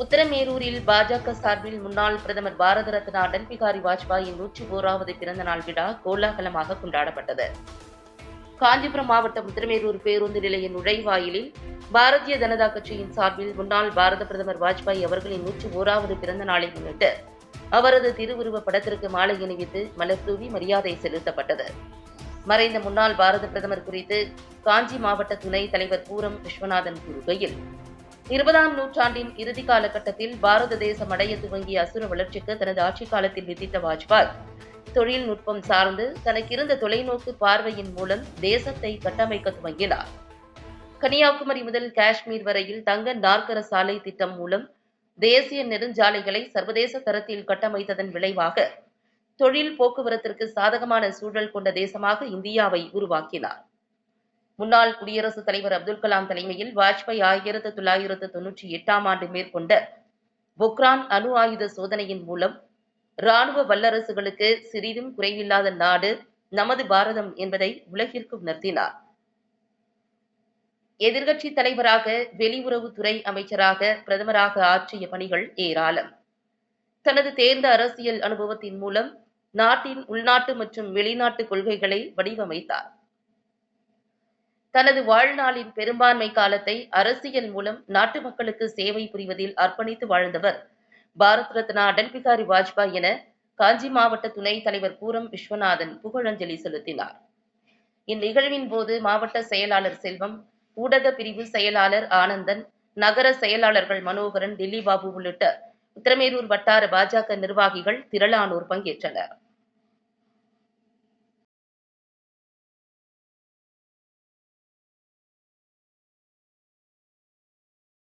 உத்தரமேரூரில் பாஜக சார்பில் முன்னாள் பிரதமர் பாரத ரத்னா அடல் பிகாரி வாஜ்பாயின் 101வது பிறந்த நாள் விழா கோலாகலமாக கொண்டாடப்பட்டது. காஞ்சிபுரம் மாவட்டம் உத்தரமேரூர் பேருந்து நிலைய நுழைவாயிலில் பாரதிய ஜனதா கட்சியின் சார்பில் முன்னாள் பாரத பிரதமர் வாஜ்பாய் அவர்களின் 101வது பிறந்த நாளை முன்னிட்டு அவரது திருவுருவ படத்திற்கு மாலை அணிவித்து மலர் தூவி மரியாதை செலுத்தப்பட்டது. மறைந்த முன்னாள் பாரத பிரதமர் குறித்து காஞ்சி மாவட்ட துணைத் தலைவர் பூரம் விஸ்வநாதன் கூறுகையில், 20ஆம் நூற்றாண்டின் இறுதி காலகட்டத்தில் பாரத தேசம் அடைய துவங்கிய அசுர வளர்ச்சிக்கு தனது ஆட்சிக் காலத்தில் வித்திட்ட வாஜ்பாய் தொழில்நுட்பம் சார்ந்து தனக்கிருந்த தொலைநோக்கு பார்வையின் மூலம் தேசத்தை கட்டமைக்க துவங்கினார். கன்னியாகுமரி முதல் காஷ்மீர் வரையில் தங்க நாற்கர சாலை திட்டம் மூலம் தேசிய நெடுஞ்சாலைகளை சர்வதேச தரத்தில் கட்டமைத்ததன் விளைவாக தொழில் போக்குவரத்திற்கு சாதகமான சூழல் கொண்ட தேசமாக இந்தியாவை உருவாக்கினார். முன்னாள் குடியரசுத் தலைவர் அப்துல் கலாம் தலைமையில் வாஜ்பாய் 1998ஆம் ஆண்டு மேற்கொண்ட பொக்ரான் அணு ஆயுத சோதனையின் மூலம் ராணுவ வல்லரசுகளுக்கு சிறிதும் குறைவில்லாத நாடு நமது பாரதம் என்பதை உலகிற்கு உணர்த்தினார். எதிர்க்கட்சித் தலைவராக, வெளியுறவுத்துறை அமைச்சராக, பிரதமராக ஆற்றிய பணிகள் ஏராளம். தனது தேர்ந்த அரசியல் அனுபவத்தின் மூலம் நாட்டின் உள்நாட்டு மற்றும் வெளிநாட்டு கொள்கைகளை வடிவமைத்தார். தனது வாழ்நாளின் பெரும்பான்மை காலத்தை அரசியல் மூலம் நாட்டு மக்களுக்கு சேவை புரிவதில் அர்ப்பணித்து வாழ்ந்தவர் பாரத் ரத்னா அடல் பிகாரி வாஜ்பாய் என காஞ்சி மாவட்ட துணைத் தலைவர் பூரம் விஸ்வநாதன் புகழஞ்சலி செலுத்தினார். இந்நிகழ்வின் போது மாவட்ட செயலாளர் செல்வம், ஊடக பிரிவு செயலாளர் ஆனந்தன், நகர செயலாளர்கள் மனோகரன், டில்லி பாபு உள்ளிட்ட உத்தரமேரூர் வட்டார பாஜக நிர்வாகிகள் திரளானோர் பங்கேற்றனர்.